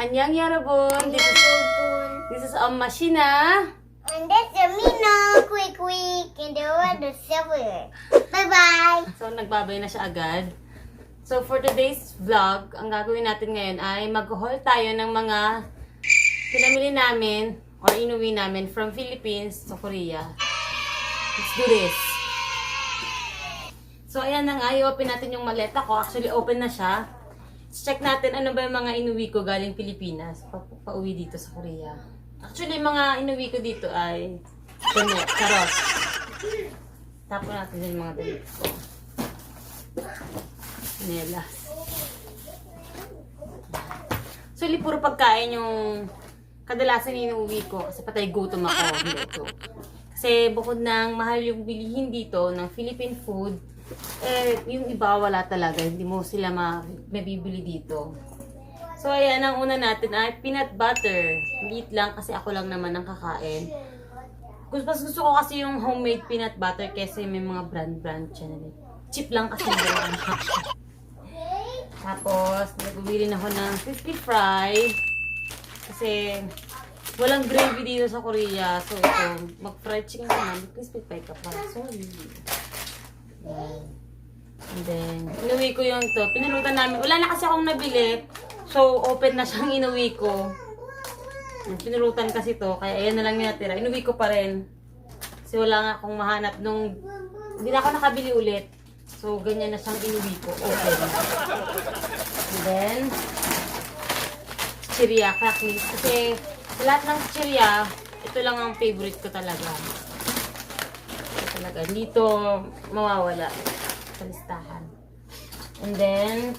Annyeong yarabun. This is Mashina. And that's a Mino. Quick. And the other silver. Bye-bye. So, nagbabay na siya agad. So, for today's vlog, ang gagawin natin ngayon ay mag-haul tayo ng mga pinamili namin or inuwi namin from Philippines to Korea. Let's do this. So, ayan na nga. I-open natin yung maleta ko. Actually, open na siya. Let's check natin ano ba yung mga inuwi ko galing Pilipinas. Pauwi dito sa Korea. Actually, mga inuwi ko dito ay charot. Tapon natin yung mga damit ko. Nelas. Actually, puro pagkain yung kadalasan inuwi ko kasi patay gutom ako dito. Kasi bukod ng mahal yung bilihin dito ng Philippine food, yung iba wala talaga. Hindi mo sila mabibili dito. So, ayan, ang una natin ay peanut butter. Liit lang kasi ako lang naman ang kakain. Mas gusto ko kasi yung homemade peanut butter kasi may mga brand siya. Cheap lang kasi yung Tapos, nagbibili ako ng crispy fry. Kasi, walang gravy dito sa Korea. So, ito, mag-fried chicken ka na. Crispy fry ka pa. Sorry. And then, inuwi ko yung to. Pinalutan namin. Wala na kasi akong nabili. So, open na siyang inuwi ko. Pinulutan kasi to. Kaya ayan na lang yung natira. Inuwi ko pa rin. Kasi wala nga akong mahanap nung... Hindi na ako nakabili ulit. So, ganyan na siyang inuwi ko. Open. And then, chiria, crackers. Kasi, sa lahat ng chiria, ito lang ang favorite ko talaga. Ito talaga. Dito, mawawala sa listahan. And then,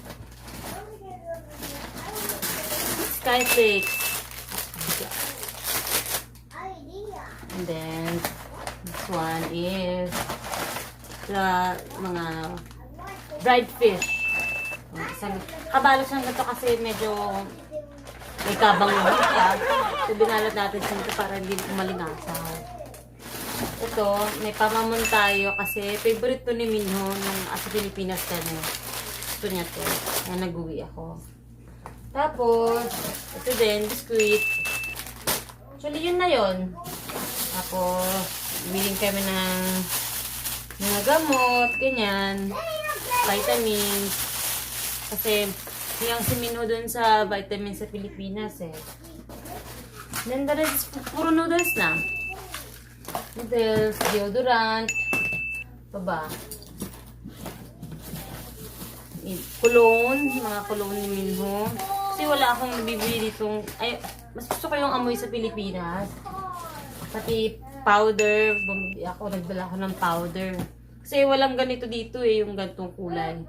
Skyflakes. And then, this one is the mga dried fish. Isang kabalo siyang ganito kasi medyo may kabang naman siya. So, binalat natin siya ito para hindi malingasaw. Ito, may pamamon tayo kasi favorite to ni Minho nung sa Pilipinas kami. Gusto niya to. Kaya nag-uwi ako. Tapos, ito din, biskuit. Actually, yun na yun. Tapos, bilhin kami ng mga gamot, ganyan. Vitamins. Kasi, yung si Minho dun sa vitamins sa Pilipinas eh. Then, the rest, puro noodles na. Noodles, deodorant. Ito ba? Cologne, mga cologne ni Minho. Kasi wala akong nabibili ditong, ay, mas gusto ko yung amoy sa Pilipinas. Pati powder, bumili ako, nagdala ako ng powder. Kasi walang ganito dito eh, yung ganitong kulay.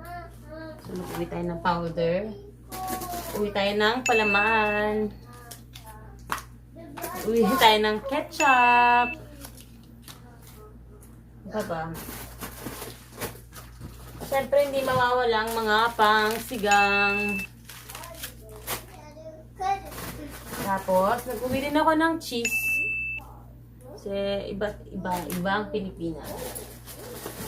So, mag-uwi tayo ng powder. Uwi tayo ng palaman. Uwi tayo ng ketchup. Ano ba? Siyempre, hindi mawawala ang mga pang-sigang. Tapos, nag-uwi din ako ng cheese. Kasi, iba ang Pilipinas.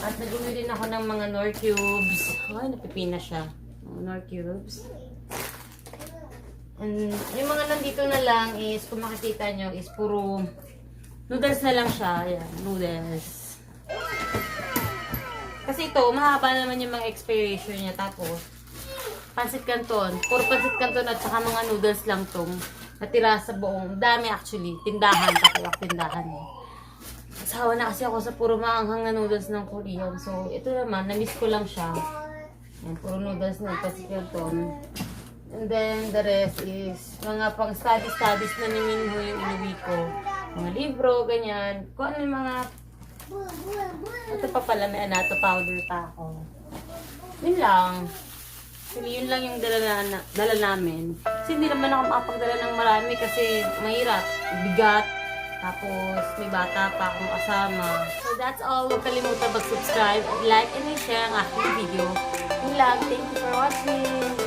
At nag-uwi din ako ng mga Knorr cubes. Ay, napipina siya. Knorr cubes. And, yung mga nandito na lang is, kung makikita nyo, is puro noodles na lang siya. Ayan, noodles. Kasi ito, mahaba naman yung mga expiration niya. Tapos, pansit canton. Puro pansit canton at saka mga noodles lang tong natira sa buong. Dami actually. Tindahan. Kaya tindahan eh. Asawa na kasi ako sa puro maanghang na noodles ng Korean. So, ito naman, na-miss ko lang siya. Yan, puro noodles na pansit canton. And then, the rest is mga pang studies na ni Minho yung inuwi ko. Mga libro, ganyan. Kung ano yung mga... Ito pa pala, may anato powder pa ako. Yun lang. Actually, yun lang yung dala namin. Kasi hindi naman ako makapagdala ng marami kasi mahirap. Bigat. Tapos, may bata pa akong kasama. So, that's all. Huwag kalimutan mag-subscribe, like, and share ang aking video. Yun lang. Thank you for watching.